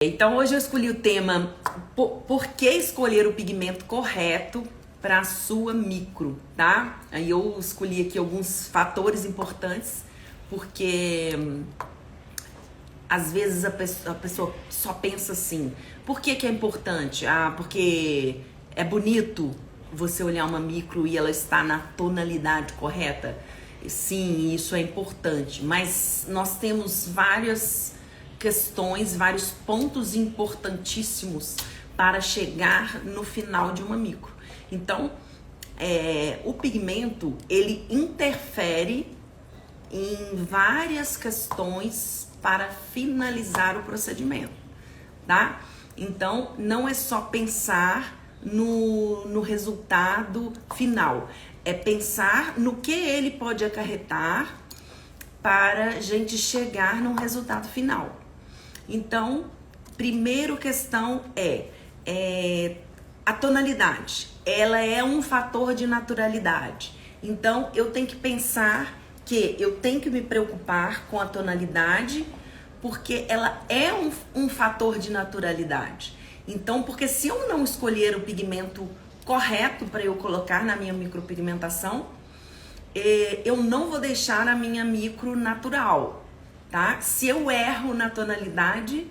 Então hoje eu escolhi o tema por que escolher o pigmento correto para a sua micro, tá? Aí eu escolhi aqui alguns fatores importantes, porque às vezes a pessoa só pensa assim, por que é importante? Ah, porque é bonito você olhar uma micro e ela está na tonalidade correta? Sim, isso é importante, mas nós temos várias questões, vários pontos importantíssimos para chegar no final de uma micro. Então, o pigmento, ele interfere em várias questões para finalizar o procedimento, tá? Então, não é só pensar no resultado final, é pensar no que ele pode acarretar para a gente chegar no resultado final. Então, primeira questão é a tonalidade. Ela é um fator de naturalidade. Então, eu tenho que pensar que eu tenho que me preocupar com a tonalidade, porque ela é um fator de naturalidade. Então, porque se eu não escolher o pigmento correto para eu colocar na minha micropigmentação, eu não vou deixar a minha micro natural, tá? Se eu erro na tonalidade,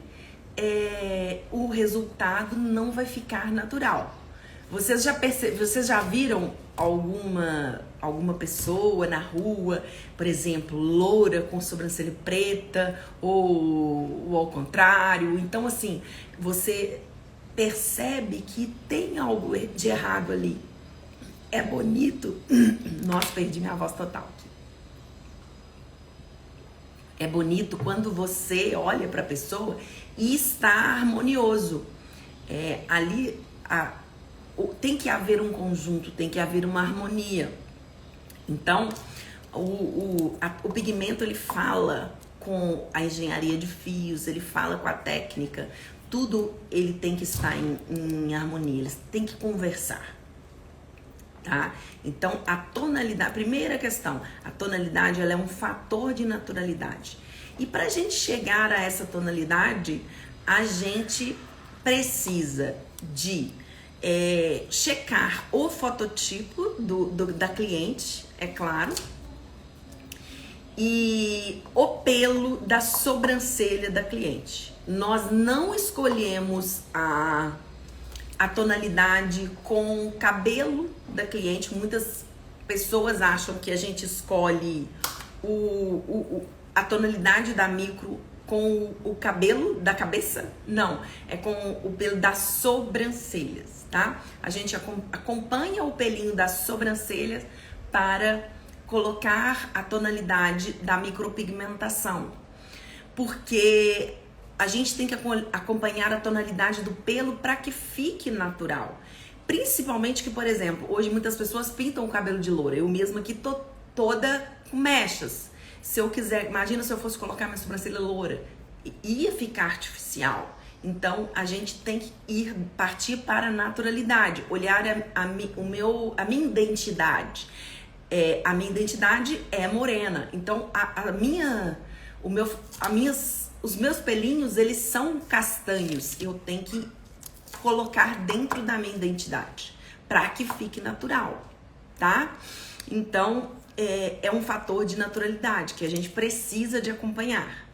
o resultado não vai ficar natural. Vocês já viram alguma pessoa na rua, por exemplo, loura com sobrancelha preta ou ao contrário? Então, assim, você percebe que tem algo de errado ali. É bonito. Nossa, perdi minha voz total. É bonito quando você olha para a pessoa e está harmonioso. Ali tem que haver um conjunto, tem que haver uma harmonia. Então, o pigmento, ele fala com a engenharia de fios, ele fala com a técnica. Tudo ele tem que estar em harmonia, eles têm que conversar. Tá? Então, a tonalidade, primeira questão, a tonalidade, ela é um fator de naturalidade. E para a gente chegar a essa tonalidade, a gente precisa de checar o fototipo da cliente, é claro, e o pelo da sobrancelha da cliente. Nós não escolhemos a tonalidade com o cabelo da cliente. Muitas pessoas acham que a gente escolhe a tonalidade da micro com o cabelo da cabeça. Não, é com o pelo das sobrancelhas, tá? A gente acompanha o pelinho das sobrancelhas para colocar a tonalidade da micropigmentação, porque a gente tem que acompanhar a tonalidade do pelo para que fique natural. Principalmente que, por exemplo, hoje muitas pessoas pintam o cabelo de loura. Eu mesma aqui tô toda com mechas. Se eu quiser, imagina se eu fosse colocar minha sobrancelha loura, ia ficar artificial. Então, a gente tem que partir para a naturalidade, olhar a minha identidade. A minha identidade é morena. Então, os meus pelinhos, eles são castanhos. Eu tenho que colocar dentro da minha identidade para que fique natural, tá? Então, é um fator de naturalidade que a gente precisa de acompanhar.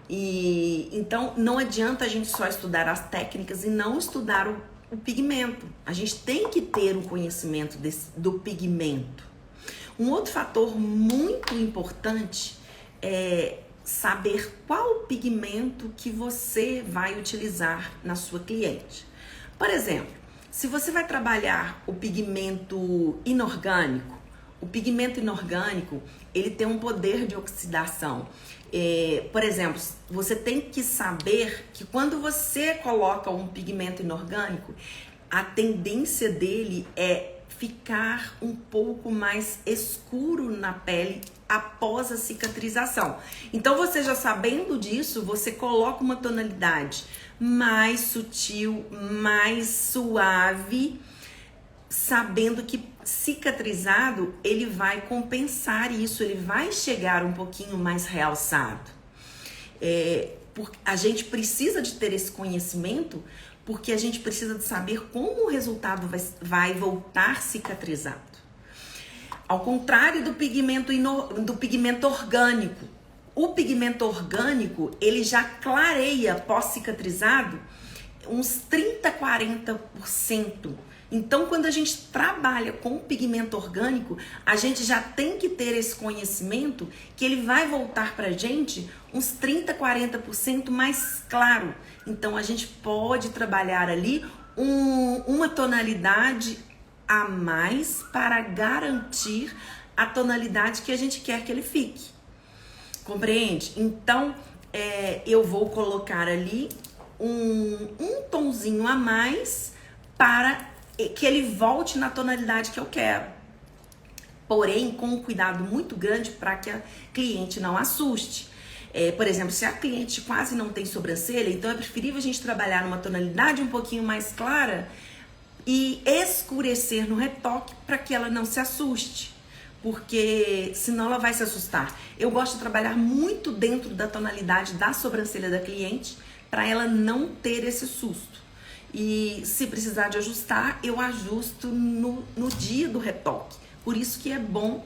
E então, não adianta a gente só estudar as técnicas e não estudar o pigmento. A gente tem que ter um conhecimento do pigmento. Um outro fator muito importante é saber qual pigmento que você vai utilizar na sua cliente. Por exemplo, se você vai trabalhar o pigmento inorgânico, ele tem um poder de oxidação. Por exemplo, você tem que saber que quando você coloca um pigmento inorgânico, a tendência dele é ficar um pouco mais escuro na pele após a cicatrização. Então, você já sabendo disso, você coloca uma tonalidade mais sutil, mais suave, sabendo que cicatrizado, ele vai compensar isso, ele vai chegar um pouquinho mais realçado. A gente precisa de ter esse conhecimento porque a gente precisa de saber como o resultado vai voltar cicatrizado. Ao contrário do pigmento orgânico. O pigmento orgânico, ele já clareia pós-cicatrizado uns 30, 40%. Então, quando a gente trabalha com o pigmento orgânico, a gente já tem que ter esse conhecimento que ele vai voltar pra gente uns 30, 40% mais claro. Então, a gente pode trabalhar ali uma tonalidade a mais para garantir a tonalidade que a gente quer que ele fique. Compreende? Então, eu vou colocar ali um tonzinho a mais para que ele volte na tonalidade que eu quero. Porém, com um cuidado muito grande para que a cliente não assuste. Por exemplo, se a cliente quase não tem sobrancelha, então é preferível a gente trabalhar numa tonalidade um pouquinho mais clara e escurecer no retoque para que ela não se assuste. Porque senão ela vai se assustar. Eu gosto de trabalhar muito dentro da tonalidade da sobrancelha da cliente para ela não ter esse susto. E se precisar de ajustar, eu ajusto no dia do retoque. Por isso que é bom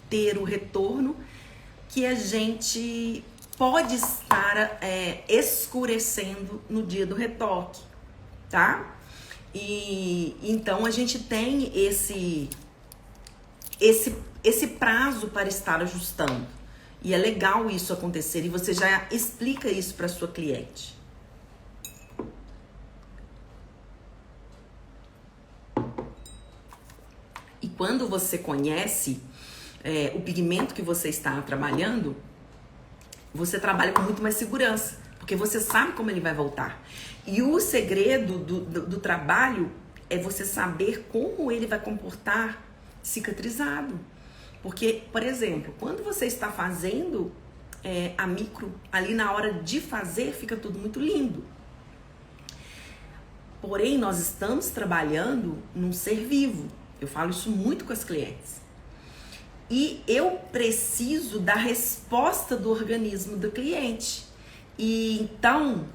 ter o retorno que a gente pode estar escurecendo no dia do retoque, tá? E então a gente tem esse prazo para estar ajustando. E é legal isso acontecer e você já explica isso para sua cliente. E quando você conhece o pigmento que você está trabalhando, você trabalha com muito mais segurança, porque você sabe como ele vai voltar. E o segredo do trabalho é você saber como ele vai comportar cicatrizado. Porque, por exemplo, quando você está fazendo a micro, ali na hora de fazer, fica tudo muito lindo. Porém, nós estamos trabalhando num ser vivo. Eu falo isso muito com as clientes. E eu preciso da resposta do organismo do cliente. E então,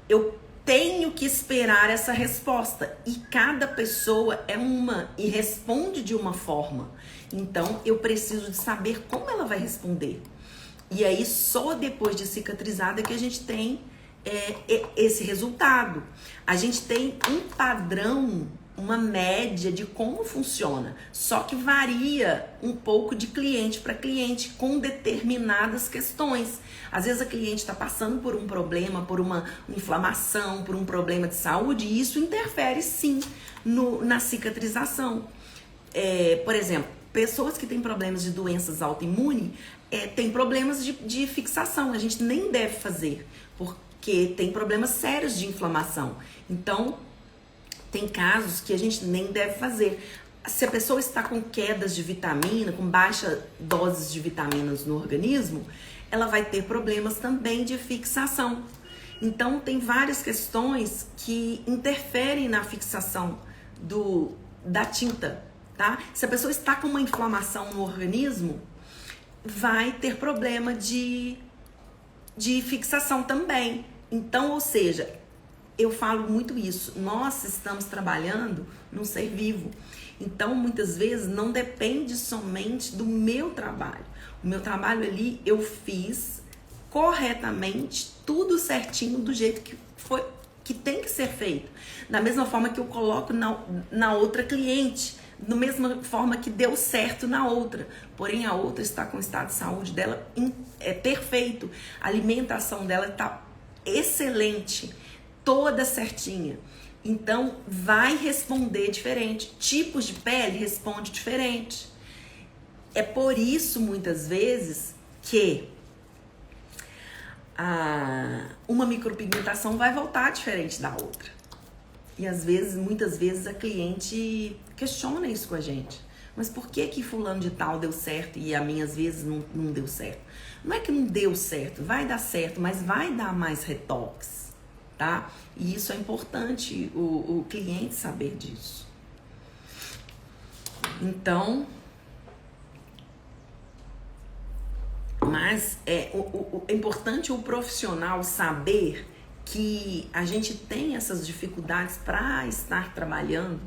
eu tenho que esperar essa resposta. E cada pessoa é uma e responde de uma forma. Então, eu preciso de saber como ela vai responder. E aí, só depois de cicatrizada que a gente tem esse resultado. A gente tem um padrão, uma média de como funciona, só que varia um pouco de cliente para cliente com determinadas questões. Às vezes a cliente está passando por um problema, por uma inflamação, por um problema de saúde, e isso interfere sim na cicatrização. Por exemplo, pessoas que têm problemas de doenças autoimunes têm problemas de fixação, a gente nem deve fazer, porque tem problemas sérios de inflamação. Então, tem casos que a gente nem deve fazer. Se a pessoa está com quedas de vitamina, com baixa doses de vitaminas no organismo, ela vai ter problemas também de fixação. Então, tem várias questões que interferem na fixação da tinta, tá? Se a pessoa está com uma inflamação no organismo, vai ter problema de fixação também. Então, ou seja, eu falo muito isso, nós estamos trabalhando num ser vivo. Então, muitas vezes, não depende somente do meu trabalho. O meu trabalho ali, eu fiz corretamente, tudo certinho, do jeito que tem que ser feito. Da mesma forma que eu coloco na outra cliente, da mesma forma que deu certo na outra. Porém, a outra está com o estado de saúde dela perfeito. A alimentação dela está excelente, toda certinha. Então, vai responder diferente. Tipos de pele responde diferente. É por isso, muitas vezes, que uma micropigmentação vai voltar diferente da outra. E às vezes, muitas vezes, a cliente questiona isso com a gente. Mas por que fulano de tal deu certo e a minha às vezes não deu certo? Não é que não deu certo, vai dar certo, mas vai dar mais retoques, tá? E isso é importante o cliente saber disso. Então, Mas é importante o profissional saber que a gente tem essas dificuldades para estar trabalhando,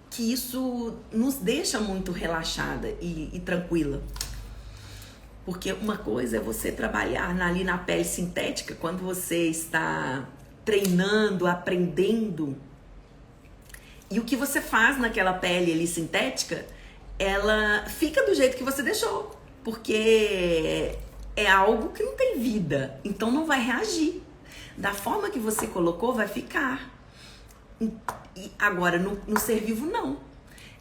que isso nos deixa muito relaxada e tranquila. Porque uma coisa é você trabalhar ali na pele sintética, quando você está treinando, aprendendo, e o que você faz naquela pele ali sintética, ela fica do jeito que você deixou, porque é algo que não tem vida, então não vai reagir. Da forma que você colocou, vai ficar. E agora, no ser vivo, não.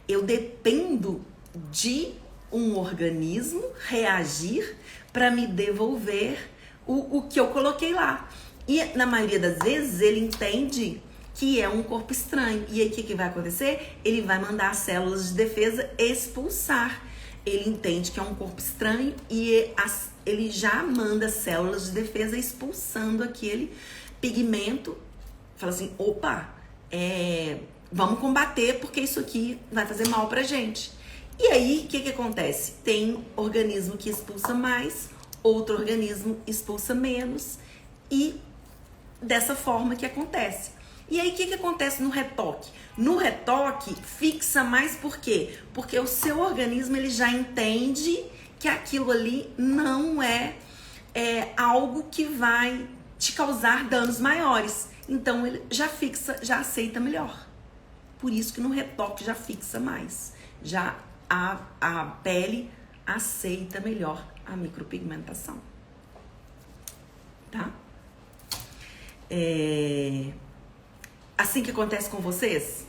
Eu dependo de um organismo reagir para me devolver o que eu coloquei lá. E na maioria das vezes ele entende que é um corpo estranho. E aí o que vai acontecer? Ele vai mandar as células de defesa expulsar. Ele entende que é um corpo estranho e ele já manda as células de defesa expulsando aquele pigmento. Fala assim, opa, vamos combater porque isso aqui vai fazer mal pra gente. E aí, o que acontece? Tem organismo que expulsa mais, outro organismo expulsa menos, e dessa forma que acontece. E aí, o que acontece no retoque? No retoque, fixa mais por quê? Porque o seu organismo ele já entende que aquilo ali não é algo que vai te causar danos maiores. Então, ele já fixa, já aceita melhor. Por isso que no retoque já fixa mais. Já a pele aceita melhor a micropigmentação. Tá? Assim que acontece com vocês?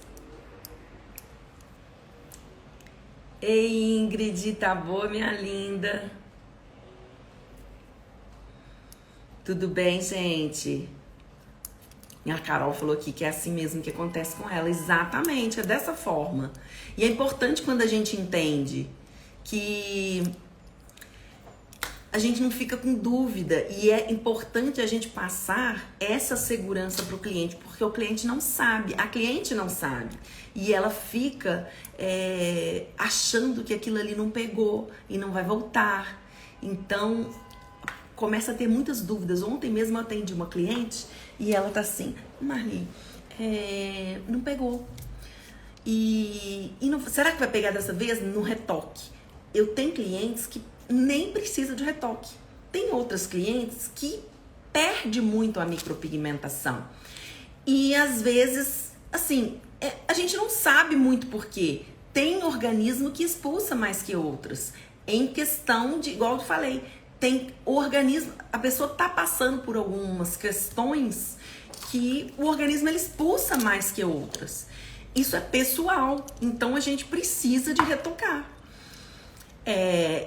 Ei, Ingrid, tá boa, minha linda? Tudo bem, gente? A Carol falou aqui que é assim mesmo que acontece com ela. Exatamente, é dessa forma. E é importante quando a gente entende que a gente não fica com dúvida. E é importante a gente passar essa segurança para o cliente, porque o cliente não sabe, a cliente não sabe. E ela fica achando que aquilo ali não pegou e não vai voltar. Então, começa a ter muitas dúvidas. Ontem mesmo eu atendi uma cliente e ela tá assim, Marli, não pegou. E não, será que vai pegar dessa vez? No retoque. Eu tenho clientes que nem precisa de retoque. Tem outras clientes que perde muito a micropigmentação. E às vezes, assim, a gente não sabe muito por quê. Tem organismo que expulsa mais que outros. Em questão de, igual eu falei, tem organismo, a pessoa tá passando por algumas questões que o organismo ele expulsa mais que outras. Isso é pessoal, então a gente precisa de retocar.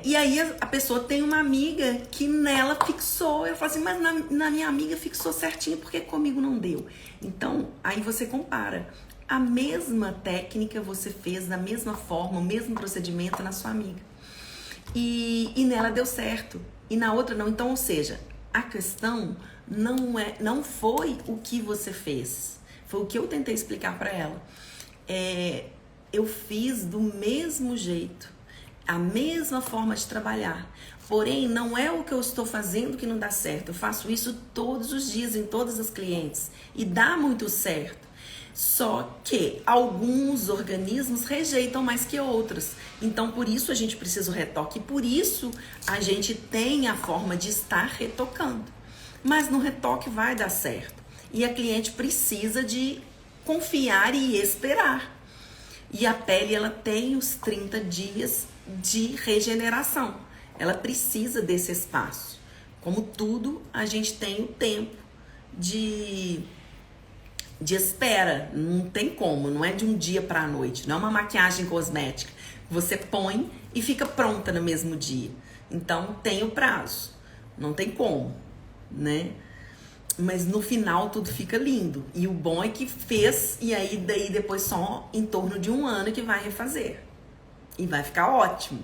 E aí a pessoa tem uma amiga que nela fixou. Eu falo assim, mas na minha amiga fixou certinho, porque comigo não deu. Então, aí você compara. A mesma técnica você fez da mesma forma, o mesmo procedimento na sua amiga. E nela deu certo. E na outra não. Então, ou seja, a questão não foi o que você fez. Foi o que eu tentei explicar para ela. Eu fiz do mesmo jeito, a mesma forma de trabalhar. Porém, não é o que eu estou fazendo que não dá certo. Eu faço isso todos os dias em todas as clientes. E dá muito certo. Só que alguns organismos rejeitam mais que outros. Então, por isso a gente precisa do retoque. E por isso a gente tem a forma de estar retocando. Mas no retoque vai dar certo. E a cliente precisa de confiar e esperar. E a pele, ela tem os 30 dias de regeneração. Ela precisa desse espaço. Como tudo, a gente tem o tempo de espera. Não tem como, não é de um dia para a noite. Não é uma maquiagem cosmética. Você põe e fica pronta no mesmo dia. Então, tem o prazo. Não tem como, né? Mas no final tudo fica lindo. E o bom é que fez, e aí daí depois só em torno de 1 ano que vai refazer. E vai ficar ótimo.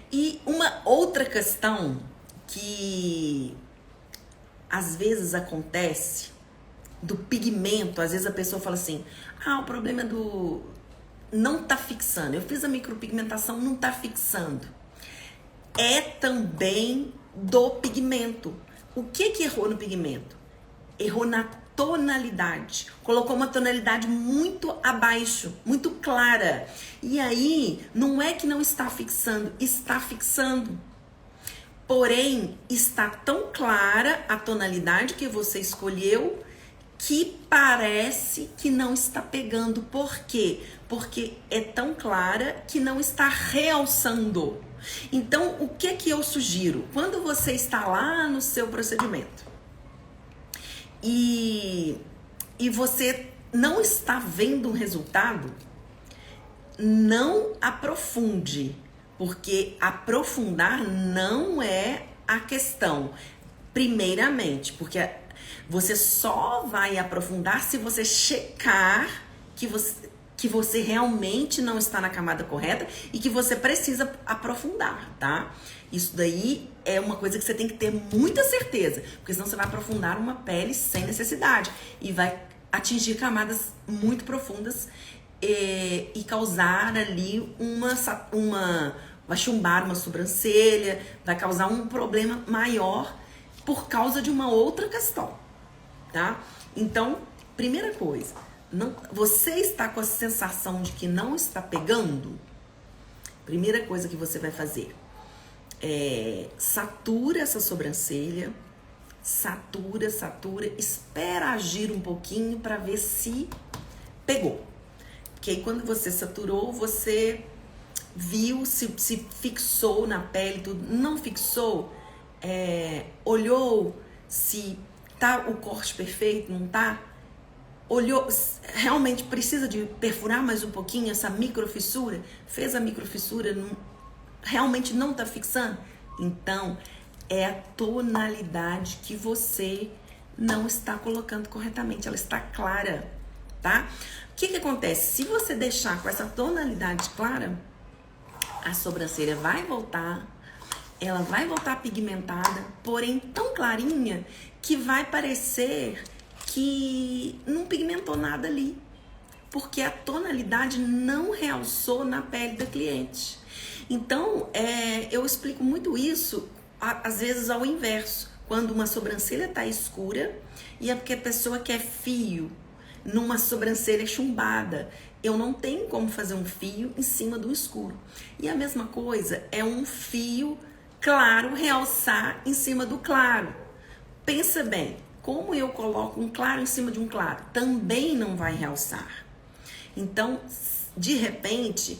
E uma outra questão que às vezes acontece do pigmento, às vezes a pessoa fala assim, o problema é não tá fixando. Eu fiz a micropigmentação, não tá fixando. É também do pigmento. O que errou no pigmento? Errou na tonalidade. Colocou uma tonalidade muito abaixo, muito clara. E aí, não é que não está fixando, está fixando. Porém, está tão clara a tonalidade que você escolheu que parece que não está pegando. Por quê? Porque é tão clara que não está realçando. Então, o que eu sugiro? Quando você está lá no seu procedimento e você não está vendo um resultado, não aprofunde, porque aprofundar não é a questão. Primeiramente, porque você só vai aprofundar se você checar que você realmente não está na camada correta e que você precisa aprofundar, tá? Isso daí é uma coisa que você tem que ter muita certeza, porque senão você vai aprofundar uma pele sem necessidade e vai atingir camadas muito profundas e causar ali vai chumbar uma sobrancelha, vai causar um problema maior por causa de uma outra questão, tá? Então, primeira coisa, você está com a sensação de que não está pegando? Primeira coisa que você vai fazer é satura essa sobrancelha, satura, espera agir um pouquinho para ver se pegou. Porque aí quando você saturou, você viu se fixou na pele, tudo. Não fixou, olhou se tá o corte perfeito, não tá? Olhou, realmente precisa de perfurar mais um pouquinho essa microfissura? Fez a microfissura, realmente não tá fixando? Então, é a tonalidade que você não está colocando corretamente, ela está clara, tá? O que acontece? Se você deixar com essa tonalidade clara, a sobrancelha vai voltar, ela vai voltar pigmentada, porém tão clarinha que vai parecer que não pigmentou nada ali, porque a tonalidade não realçou na pele da cliente. Então, eu explico muito isso, às vezes ao inverso, quando uma sobrancelha está escura e é porque a pessoa quer fio numa sobrancelha chumbada. Eu não tenho como fazer um fio em cima do escuro. E a mesma coisa é um fio claro realçar em cima do claro. Pensa bem, como eu coloco um claro em cima de um claro? Também não vai realçar. Então, de repente,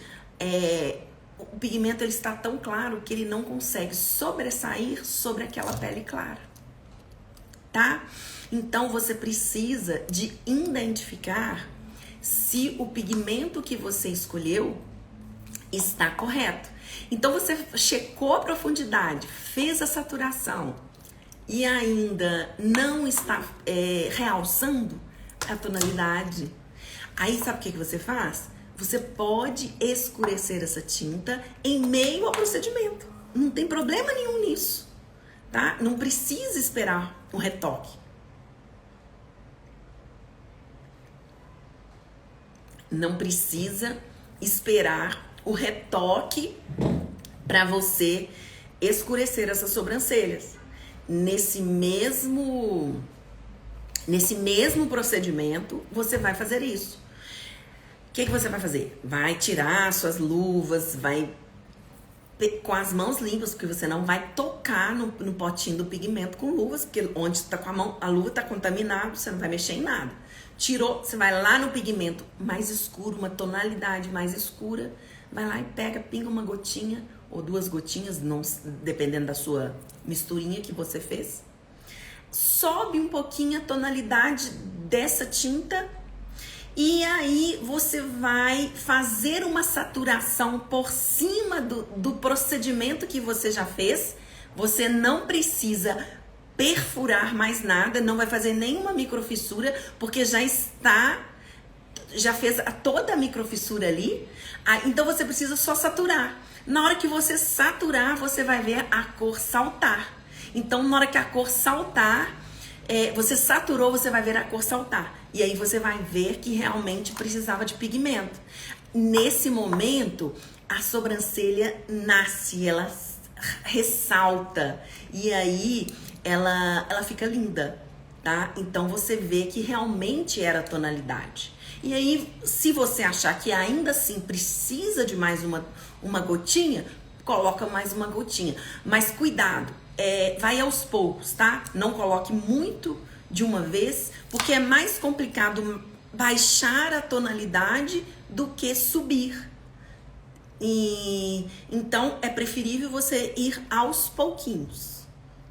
o pigmento ele está tão claro que ele não consegue sobressair sobre aquela pele clara, tá? Então, você precisa de identificar se o pigmento que você escolheu está correto. Então, você checou a profundidade, fez a saturação e ainda não está realçando a tonalidade. Aí, sabe o que você faz? Você pode escurecer essa tinta em meio ao procedimento. Não tem problema nenhum nisso, tá? Não precisa esperar um retoque. Não precisa esperar o retoque para você escurecer essas sobrancelhas. Nesse mesmo procedimento, você vai fazer isso. O que você vai fazer? Vai tirar suas luvas, vai com as mãos limpas, porque você não vai tocar no potinho do pigmento com luvas, porque onde está com a mão, a luva está contaminada, você não vai mexer em nada. Tirou, você vai lá no pigmento mais escuro, uma tonalidade mais escura, vai lá e pega, pinga uma gotinha ou duas gotinhas, não, dependendo da sua misturinha que você fez. Sobe um pouquinho a tonalidade dessa tinta e aí você vai fazer uma saturação por cima do procedimento que você já fez. Você não precisa perfurar mais nada, não vai fazer nenhuma microfissura, porque já fez toda a microfissura ali. Então você precisa só saturar. Na hora que você saturar, você vai ver a cor saltar. Então, na hora que a cor saltar, você saturou, você vai ver a cor saltar. E aí você vai ver que realmente precisava de pigmento. nesse momento, a sobrancelha nasce, ela ressalta. E aí, ela fica linda, tá? Então, você vê que realmente era a tonalidade. E aí, se você achar que ainda assim precisa de mais uma gotinha, coloca mais uma gotinha. Mas cuidado, vai aos poucos, tá? Não coloque muito de uma vez, porque é mais complicado baixar a tonalidade do que subir. E então é preferível você ir aos pouquinhos,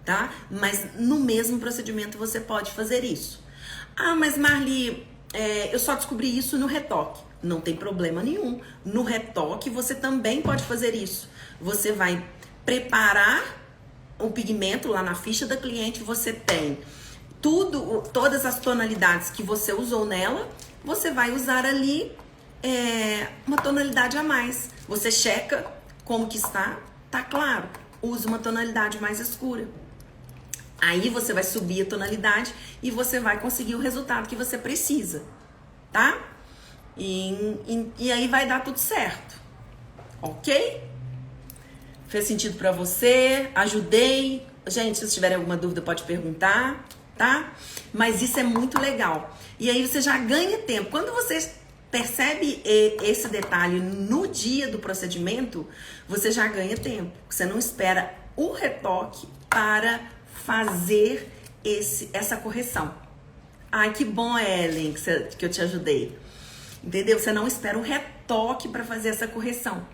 tá? Mas no mesmo procedimento você pode fazer isso. Ah, mas Marli, eu só descobri isso no retoque. Não tem problema nenhum. No retoque você também pode fazer isso. Você vai preparar o pigmento lá na ficha da cliente, você tem todas as tonalidades que você usou nela, você vai usar ali uma tonalidade a mais. Você checa como que tá claro, usa uma tonalidade mais escura. Aí você vai subir a tonalidade e você vai conseguir o resultado que você precisa, tá? E aí vai dar tudo certo, ok? Fez sentido pra você? Ajudei? Gente, se vocês tiverem alguma dúvida pode perguntar, tá? Mas isso é muito legal. E aí você já ganha tempo. Quando você percebe esse detalhe no dia do procedimento, você já ganha tempo. Você não espera o retoque para fazer essa correção. Ai, que bom, Ellen, que eu te ajudei. Entendeu? Você não espera o retoque para fazer essa correção.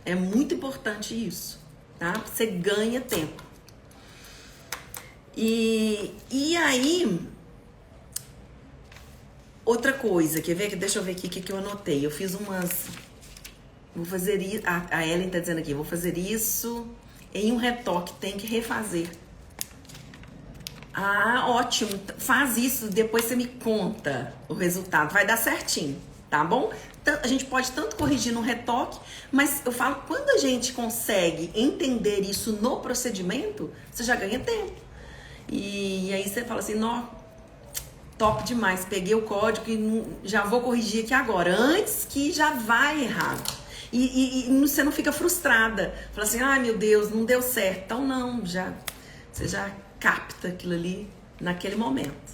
É muito importante isso, tá? Você ganha tempo. E aí, outra coisa, quer ver? Deixa eu ver aqui o que eu anotei. Eu fiz umas... Vou fazer isso... A Ellen tá dizendo aqui, vou fazer isso em um retoque, tem que refazer. Ah, ótimo. Faz isso, depois você me conta o resultado. Vai dar certinho, tá bom? A gente pode tanto corrigir no retoque, mas eu falo, quando a gente consegue entender isso no procedimento, você já ganha tempo. E aí você fala assim, nó, top demais, peguei o código e já vou corrigir aqui agora, antes que já vai errado. E você não fica frustrada. Fala assim, ai meu Deus, não deu certo. Então não, você já capta aquilo ali naquele momento,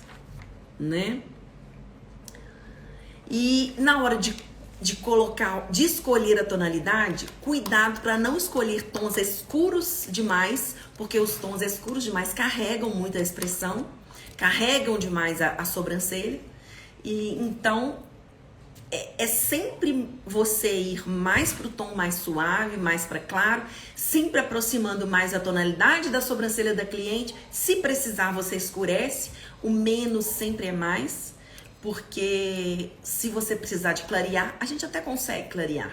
né? E na hora de escolher a tonalidade, cuidado para não escolher tons escuros demais, porque os tons escuros demais carregam muito a expressão, carregam demais a sobrancelha. E então é sempre você ir mais pro tom mais suave, mais para claro, sempre aproximando mais a tonalidade da sobrancelha da cliente. Se precisar, você escurece, o menos sempre é mais, porque se você precisar de clarear, a gente até consegue clarear.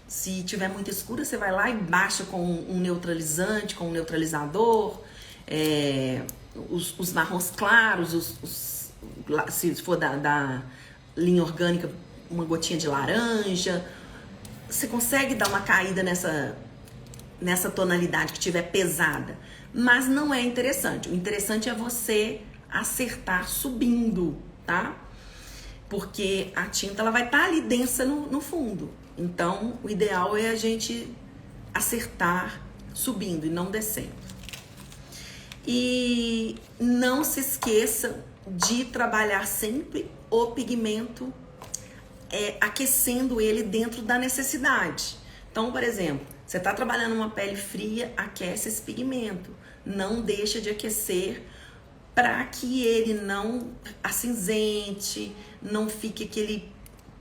Se tiver muito escura, você vai lá e baixa com um neutralizante, com um neutralizador, os marrons claros, se for da linha orgânica, uma gotinha de laranja. Você consegue dar uma caída nessa tonalidade que tiver pesada, mas não é interessante. O interessante é você acertar subindo, tá? Porque a tinta ela vai estar ali densa no fundo. Então, o ideal é a gente acertar subindo e não descendo. E não se esqueça de trabalhar sempre o pigmento aquecendo ele dentro da necessidade. Então, por exemplo, você está trabalhando uma pele fria, aquece esse pigmento. Não deixa de aquecer para que ele não acinzente, não fique aquele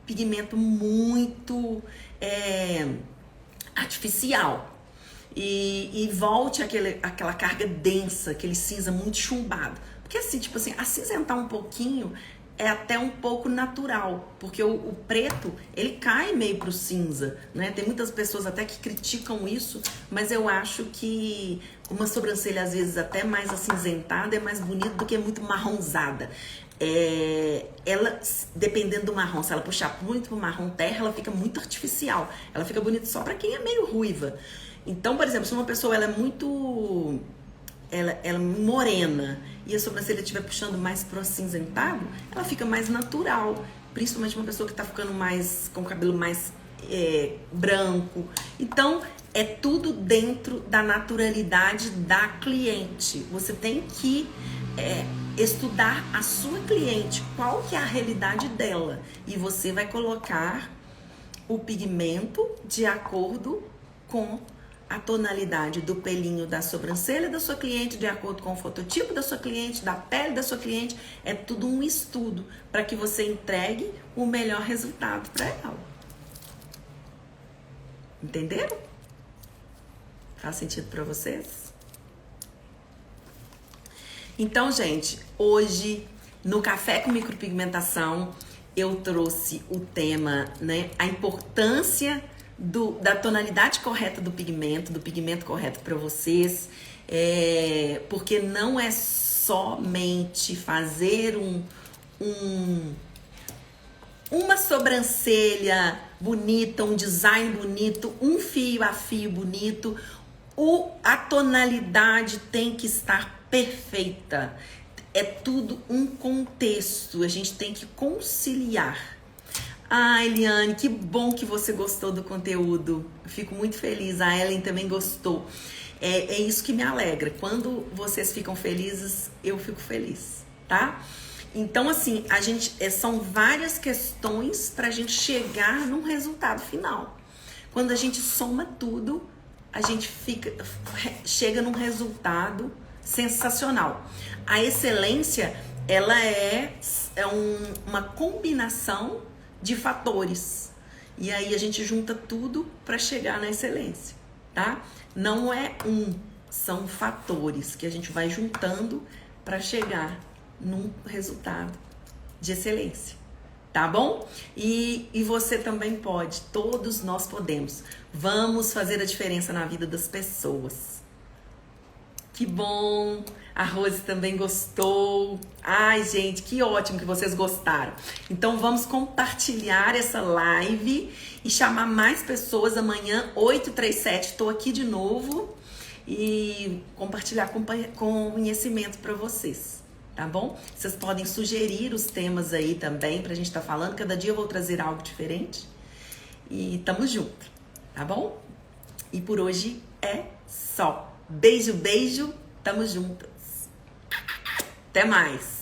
pigmento muito artificial. E volte aquela carga densa, aquele cinza muito chumbado. Porque assim, tipo assim, acinzentar um pouquinho é até um pouco natural, porque o preto, ele cai meio pro cinza, né? Tem muitas pessoas até que criticam isso, mas eu acho que uma sobrancelha, às vezes, até mais acinzentada é mais bonita do que muito marronzada. Ela, dependendo do marrom, se ela puxar muito pro marrom terra, ela fica muito artificial. Ela fica bonita só pra quem é meio ruiva. Então, por exemplo, se uma pessoa ela é muito... Ela é morena e a sobrancelha estiver puxando mais pro acinzentado, ela fica mais natural. Principalmente uma pessoa que tá ficando mais com o cabelo mais branco. Então, é tudo dentro da naturalidade da cliente. Você tem que estudar a sua cliente, qual que é a realidade dela. E você vai colocar o pigmento de acordo com a tonalidade do pelinho da sobrancelha da sua cliente, de acordo com o fototipo da sua cliente, da pele da sua cliente. É tudo um estudo para que você entregue o melhor resultado para ela. Entenderam? Faz sentido para vocês? Então, gente, hoje no Café com Micropigmentação eu trouxe o tema, né, a importância da tonalidade correta do pigmento correto para vocês, porque não é somente fazer uma sobrancelha bonita, um design bonito, um fio a fio bonito. A tonalidade tem que estar perfeita. É tudo um contexto, a gente tem que conciliar. Ah, Eliane, que bom que você gostou do conteúdo. Eu fico muito feliz. A Ellen também gostou. É isso que me alegra. Quando vocês ficam felizes, eu fico feliz, tá? Então, assim, são várias questões para a gente chegar num resultado final. Quando a gente soma tudo, a gente chega num resultado sensacional. A excelência, ela é uma combinação de fatores. E aí a gente junta tudo para chegar na excelência, tá? Não é são fatores que a gente vai juntando para chegar num resultado de excelência, tá bom? E você também pode, todos nós podemos. Vamos fazer a diferença na vida das pessoas. Que bom! A Rose também gostou. Ai, gente, que ótimo que vocês gostaram. Então, vamos compartilhar essa live e chamar mais pessoas amanhã, 8h37. Estou aqui de novo e compartilhar conhecimento para vocês, tá bom? Vocês podem sugerir os temas aí também pra gente estar falando. Cada dia eu vou trazer algo diferente. E tamo junto, tá bom? E por hoje é só. Beijo, beijo. Tamo juntas. Até mais.